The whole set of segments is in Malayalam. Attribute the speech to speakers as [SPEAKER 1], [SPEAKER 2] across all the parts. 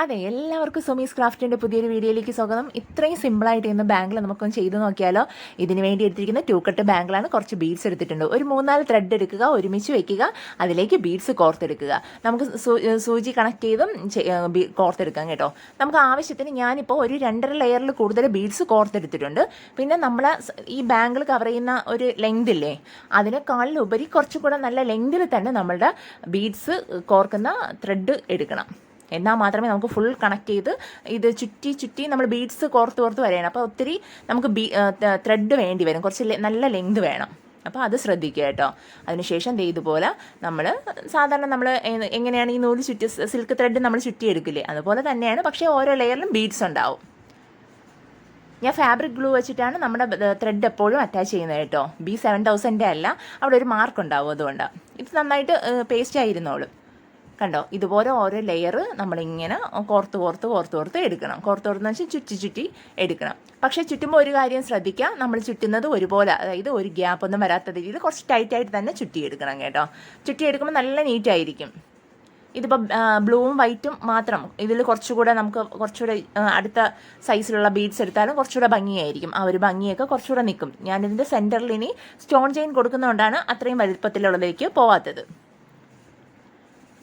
[SPEAKER 1] അതെ, എല്ലാവർക്കും സുമീസ് ക്രാഫ്റ്റിൻ്റെ പുതിയൊരു വീഡിയോയിലേക്ക് സ്വാഗതം. ഇത്രയും സിമ്പിളായിട്ട് ഇന്ന് ബാങ്കിൾ നമുക്കൊന്ന് ചെയ്ത് നോക്കിയാലോ. ഇതിന് വേണ്ടി എടുത്തിരിക്കുന്ന 2 കട്ട് ബാങ്കിളാണ്. കുറച്ച് ബീഡ്സ് എടുത്തിട്ടുണ്ട്. ഒരു 3-4 ത്രെഡ് എടുക്കുക, ഒരുമിച്ച് വെക്കുക, അതിലേക്ക് ബീഡ്സ് കോർത്തെടുക്കുക. നമുക്ക് സൂചി കണക്ട് ചെയ്തും കോർത്തെടുക്കാം കേട്ടോ. നമുക്ക് ആവശ്യത്തിന് ഞാനിപ്പോൾ ഒരു 2.5 ലെയറിൽ കൂടുതൽ ബീഡ്സ് കോർത്തെടുത്തിട്ടുണ്ട്. പിന്നെ നമ്മൾ ഈ ബാങ്കിൾ കവർ ചെയ്യുന്ന ഒരു ലെങ്ത് ഇല്ലേ, അതിനേക്കാളിലുപരി കുറച്ചുകൂടെ നല്ല ലെങ്തിൽ തന്നെ നമ്മളുടെ ബീഡ്സ് കോർക്കുന്ന ത്രെഡ് എടുക്കണം. എന്നാൽ മാത്രമേ നമുക്ക് ഫുൾ കണക്ട് ചെയ്ത് ഇത് ചുറ്റി നമ്മൾ ബീഡ്സ് കോർത്ത് വരെയാണ്. അപ്പോൾ ഒത്തിരി നമുക്ക് ത്രെഡ് വേണ്ടി വരും, കുറച്ച് നല്ല ലെങ്ത് വേണം. അപ്പോൾ അത് ശ്രദ്ധിക്കുക കേട്ടോ. അതിനുശേഷം ഇതുപോലെ നമ്മൾ സാധാരണ നമ്മൾ എങ്ങനെയാണ് ഈ നൂല് സിൽക്ക് ത്രെഡ് നമ്മൾ ചുറ്റിയെടുക്കില്ലേ, അതുപോലെ തന്നെയാണ്. പക്ഷേ ഓരോ ലെയറിലും ബീഡ്സ് ഉണ്ടാവും. ഞാൻ ഫാബ്രിക് ഗ്ലൂ വെച്ചിട്ടാണ് നമ്മുടെ ത്രെഡ് എപ്പോഴും അറ്റാച്ച് ചെയ്യുന്നത് കേട്ടോ. B7000 അല്ല, അവിടെ ഒരു മാർക്ക് ഉണ്ടാവും. അതുകൊണ്ട് ഇത് നന്നായിട്ട് പേസ്റ്റ് ആയിരുന്നോളും. കണ്ടോ, ഇതുപോലെ ഓരോ ലെയർ നമ്മളിങ്ങനെ കോർത്ത് എടുക്കണം. കോർത്തെന്ന് വെച്ചാൽ ചുറ്റി എടുക്കണം. പക്ഷേ ചുറ്റുമ്പോൾ ഒരു കാര്യം ശ്രദ്ധിക്കുക, നമ്മൾ ചുറ്റുന്നത് ഒരുപോലെ, അതായത് ഒരു ഗ്യാപ്പ് ഒന്നും വരാത്ത രീതിയിൽ കുറച്ച് ടൈറ്റായിട്ട് തന്നെ ചുറ്റിയെടുക്കണം കേട്ടോ. ചുറ്റിയെടുക്കുമ്പോൾ നല്ല നീറ്റായിരിക്കും. ഇതിപ്പോൾ ബ്ലൂവും വൈറ്റും മാത്രം, ഇതിൽ കുറച്ചുകൂടെ അടുത്ത സൈസിലുള്ള ബീഡ്സ് എടുത്താലും കുറച്ചുകൂടെ ഭംഗിയായിരിക്കും. ആ ഒരു ഭംഗിയൊക്കെ കുറച്ചുകൂടെ നിൽക്കും. ഞാനിതിൻ്റെ സെൻറ്ററിൽ ഇനി സ്റ്റോൺ ചെയിൻ കൊടുക്കുന്നതുകൊണ്ടാണ് അത്രയും വലുപ്പത്തിലുള്ളതിലേക്ക് പോവാത്തത്.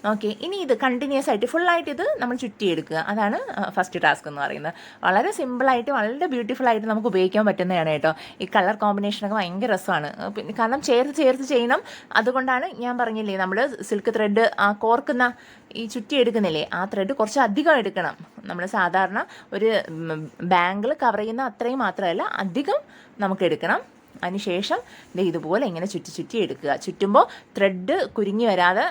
[SPEAKER 1] ഓക്കെ, ഇനി ഇത് കണ്ടിന്യൂസ് ആയിട്ട് ഫുള്ളായിട്ട് ഇത് നമ്മൾ ചുറ്റിയെടുക്കുക. അതാണ് ഫസ്റ്റ് ടാസ്ക് എന്ന് പറയുന്നത്. വളരെ സിമ്പിളായിട്ട് വളരെ ബ്യൂട്ടിഫുൾ ആയിട്ട് നമുക്ക് ഉപയോഗിക്കാൻ പറ്റുന്നതാണ് കേട്ടോ. ഈ കളർ കോമ്പിനേഷനൊക്കെ ഭയങ്കര രസമാണ്. കാരണം ചേർത്ത് ചെയ്യണം. അതുകൊണ്ടാണ് ഞാൻ പറഞ്ഞില്ലേ, നമ്മൾ സിൽക്ക് ത്രെഡ് കോർക്കുന്ന ഈ ചുറ്റിയെടുക്കുന്നില്ലേ, ആ ത്രെഡ് കുറച്ച് അധികം എടുക്കണം. നമ്മൾ സാധാരണ ഒരു ബാങ്കിൾ കവർ ചെയ്യുന്ന അത്രയും മാത്രമല്ല, അധികം നമുക്ക് എടുക്കണം. അതിനുശേഷം ഇതുപോലെ ഇങ്ങനെ ചുറ്റി എടുക്കുക. ചുറ്റുമ്പോൾ ത്രെഡ് കുരുങ്ങി വരാതെ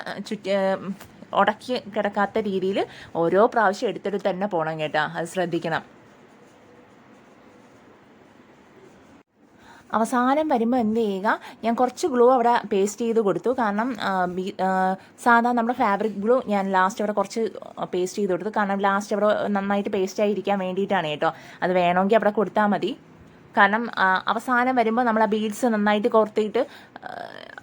[SPEAKER 1] ഉടക്കി കിടക്കാത്ത രീതിയിൽ ഓരോ പ്രാവശ്യം എടുത്തെടുത്ത് തന്നെ പോകണം കേട്ടോ. അത് ശ്രദ്ധിക്കണം. അവസാനം വരുമ്പോൾ എന്ത് ചെയ്യുക, ഞാൻ കുറച്ച് ഗ്ലൂ അവിടെ പേസ്റ്റ് ചെയ്ത് കൊടുത്തു. കാരണം സാധാ നമ്മുടെ ഫാബ്രിക് ഗ്ലൂ ഞാൻ ലാസ്റ്റ് അവിടെ കുറച്ച് പേസ്റ്റ് ചെയ്ത് കൊടുത്തു. കാരണം ലാസ്റ്റ് അവിടെ നന്നായിട്ട് പേസ്റ്റായി ഇരിക്കാൻ വേണ്ടിയിട്ടാണ് കേട്ടോ. അത് വേണമെങ്കിൽ അവിടെ കൊടുത്താൽ മതി. കാരണം അവസാനം വരുമ്പോൾ നമ്മൾ ആ ബീഡ്സ് നന്നായിട്ട് കോർത്തിട്ട്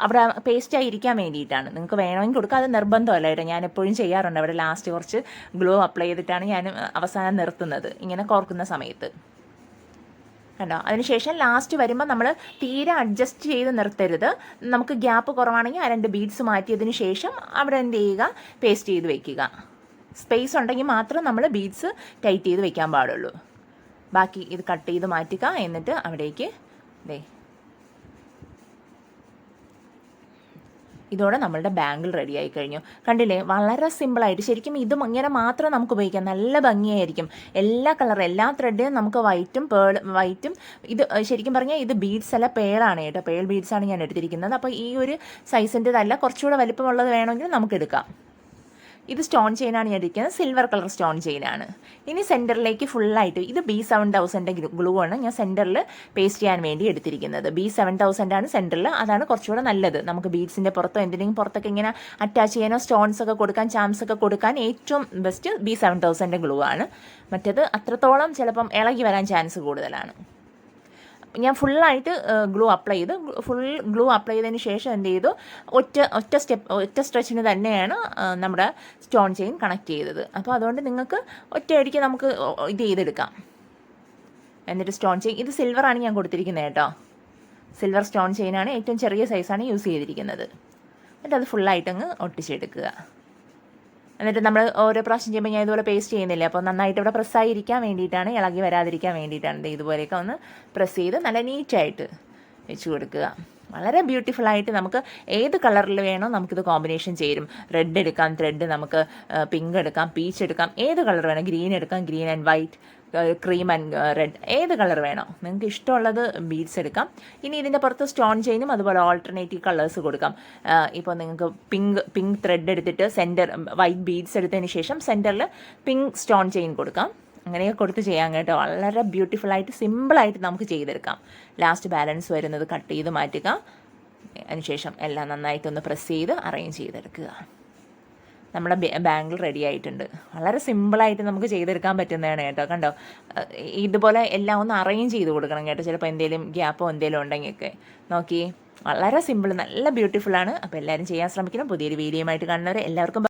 [SPEAKER 1] അവിടെ പേസ്റ്റായി ഇരിക്കാൻ വേണ്ടിയിട്ടാണ്. നിങ്ങൾക്ക് വേണമെങ്കിൽ കൊടുക്കുക, അത് നിർബന്ധമല്ല കേട്ടോ. ഞാൻ എപ്പോഴും ചെയ്യാറുണ്ട്. അവിടെ ലാസ്റ്റ് കുറച്ച് ഗ്ലൂ അപ്ലൈ ചെയ്തിട്ടാണ് ഞാൻ അവസാനം നിർത്തുന്നത്, ഇങ്ങനെ കോർക്കുന്ന സമയത്ത്. കണ്ടോ, അതിനുശേഷം ലാസ്റ്റ് വരുമ്പോൾ നമ്മൾ തീരെ അഡ്ജസ്റ്റ് ചെയ്ത് നിർത്തരുത്. നമുക്ക് ഗ്യാപ്പ് കുറവാണെങ്കിൽ ആ 2 ബീഡ്സ് മാറ്റിയതിന് ശേഷം അവിടെ എന്ത് ചെയ്യുക, പേസ്റ്റ് ചെയ്ത് വെക്കുക. സ്പേസ് ഉണ്ടെങ്കിൽ മാത്രം നമ്മൾ ബീഡ്സ് ടൈറ്റ് ചെയ്ത് വെക്കാൻ പാടുള്ളൂ. ബാക്കി ഇത് കട്ട് ചെയ്ത് മാറ്റുക. എന്നിട്ട് അവിടേക്ക് ഇതോടെ നമ്മളുടെ ബാങ്കിൾ റെഡി ആയി കഴിഞ്ഞു. കണ്ടില്ലേ, വളരെ സിമ്പിളായിട്ട്. ശരിക്കും ഇതും ഇങ്ങനെ മാത്രം നമുക്ക് ഉപയോഗിക്കാം. നല്ല ഭംഗിയായിരിക്കും. എല്ലാ കളറും എല്ലാ ത്രെഡും നമുക്ക് വൈറ്റും ഇത് ശരിക്കും പറഞ്ഞാൽ ഇത് ബീഡ്സ് അല്ല, പേളാണ് കേട്ടോ. പേൾ ബീഡ്സാണ് ഞാൻ എടുത്തിരിക്കുന്നത്. അപ്പോൾ ഈ ഒരു സൈസിൻ്റെതല്ല, കുറച്ചുകൂടെ വലിപ്പമുള്ളത് വേണമെങ്കിൽ നമുക്ക് എടുക്കാം. ഇത് സ്റ്റോൺ ചെയിനാണ് ഞാൻ എടുക്കുന്നത്. സിൽവർ കളർ സ്റ്റോൺ ചെയിനാണ്. ഇനി സെൻറ്ററിലേക്ക് ഫുള്ളായിട്ട് ഇത് B7000 ഗ്ലൂ ആണ് ഞാൻ സെൻറ്ററിൽ പേസ്റ്റ് ചെയ്യാൻ വേണ്ടി എടുത്തിരിക്കുന്നത്. B7000 ആണ് സെൻറ്ററിൽ. അതാണ് കുറച്ചുകൂടെ നല്ലത്. നമുക്ക് ബീഡ്സിൻ്റെ പുറത്തോ എന്തിനെങ്കിലും പുറത്തൊക്കെ ഇങ്ങനെ അറ്റാച്ച് ചെയ്യാനോ സ്റ്റോൺസ് ഒക്കെ കൊടുക്കാൻ, ചാംസ് ഒക്കെ കൊടുക്കാൻ ഏറ്റവും ബെസ്റ്റ് B7000 ഗ്ലൂ ആണ്. മറ്റേത് അത്രത്തോളം ചിലപ്പം ഇളകി വരാൻ ചാൻസ് കൂടുതലാണ്. ഞാൻ ഫുള്ളായിട്ട് ഫുൾ ഗ്ലൂ അപ്ലൈ ചെയ്തതിന് ശേഷം എന്ത് ചെയ്തു, ഒറ്റ സ്ട്രെച്ചിന് തന്നെയാണ് നമ്മുടെ സ്റ്റോൺ ചെയിൻ കണക്ട് ചെയ്തത്. അപ്പോൾ അതുകൊണ്ട് നിങ്ങൾക്ക് ഒറ്റയടിക്ക് നമുക്ക് ഇത് ചെയ്തെടുക്കാം. എന്നിട്ട് സ്റ്റോൺ ചെയിൻ ഇത് സിൽവറാണ് ഞാൻ കൊടുത്തിരിക്കുന്നത് കേട്ടോ. സിൽവർ സ്റ്റോൺ ചെയിനാണ്, ഏറ്റവും ചെറിയ സൈസാണ് യൂസ് ചെയ്തിരിക്കുന്നത്. എന്നിട്ട് അത് ഫുള്ളായിട്ടങ്ങ് ഒട്ടിച്ചെടുക്കുക. എന്നിട്ട് നമ്മൾ ഓരോ പ്രാവശ്യം ചെയ്യുമ്പോൾ ഞാൻ ഇതുപോലെ പേസ്റ്റ് ചെയ്യുന്നില്ല. അപ്പോൾ നന്നായിട്ട് ഇവിടെ പ്രസ്സായിരിക്കാൻ വേണ്ടിയിട്ടാണ്, ഇളകി വരാതിരിക്കാൻ വേണ്ടിയിട്ടാണ്. ഇതുപോലെയൊക്കെ ഒന്ന് പ്രസ് ചെയ്ത് നല്ല നീറ്റായിട്ട് വെച്ച് കൊടുക്കുക. വളരെ ബ്യൂട്ടിഫുള്ളായിട്ട് നമുക്ക് ഏത് കളറിൽ വേണോ നമുക്കിത് കോമ്പിനേഷൻ ചേരും. റെഡ് എടുക്കാം ത്രെഡ്, നമുക്ക് പിങ്ക് എടുക്കാം, പീച്ച് എടുക്കാം, ഏത് കളർ വേണം, ഗ്രീൻ എടുക്കാം, green and white, cream and red, ഏത് കളർ വേണോ നിങ്ങൾക്ക് ഇഷ്ടമുള്ളത് ബീഡ്സ് എടുക്കാം. ഇനി ഇതിൻ്റെ പുറത്ത് സ്റ്റോൺ ചെയിനും അതുപോലെ ഓൾട്ടർനേറ്റീവ് കളേഴ്സ് കൊടുക്കാം. ഇപ്പോൾ നിങ്ങൾക്ക് പിങ്ക് ത്രെഡ് എടുത്തിട്ട് വൈറ്റ് ബീഡ്സ് എടുത്തതിന് ശേഷം സെൻറ്ററിൽ പിങ്ക് സ്റ്റോൺ ചെയിൻ കൊടുക്കാം. അങ്ങനെയൊക്കെ കൊടുത്ത് ചെയ്യാം കേട്ടോ. വളരെ ബ്യൂട്ടിഫുള്ളായിട്ട് സിമ്പിളായിട്ട് നമുക്ക് ചെയ്തെടുക്കാം. ലാസ്റ്റ് ബാലൻസ് വരുന്നത് കട്ട് ചെയ്ത് മാറ്റുക. അതിനുശേഷം എല്ലാം നന്നായിട്ടൊന്ന് പ്രസ് ചെയ്ത് അറേഞ്ച് ചെയ്തെടുക്കുക. നമ്മുടെ ബാങ്കിൾ റെഡി ആയിട്ടുണ്ട്. വളരെ സിമ്പിളായിട്ട് നമുക്ക് ചെയ്തെടുക്കാൻ പറ്റുന്നതാണ് കേട്ടോ. കണ്ടോ, ഇതുപോലെ എല്ലാം ഒന്ന് അറേഞ്ച് ചെയ്ത് കൊടുക്കണം കേട്ടോ. ചിലപ്പോൾ എന്തെങ്കിലും ഗ്യാപ്പോ എന്തെങ്കിലും ഉണ്ടെങ്കിലൊക്കെ നോക്കി. വളരെ സിമ്പിൾ, നല്ല ബ്യൂട്ടിഫുള്ളാണ്. അപ്പോൾ എല്ലാവരും ചെയ്യാൻ ശ്രമിക്കണം. പുതിയൊരു വീഡിയോയുമായിട്ട് കാണുന്നവരെ എല്ലാവർക്കും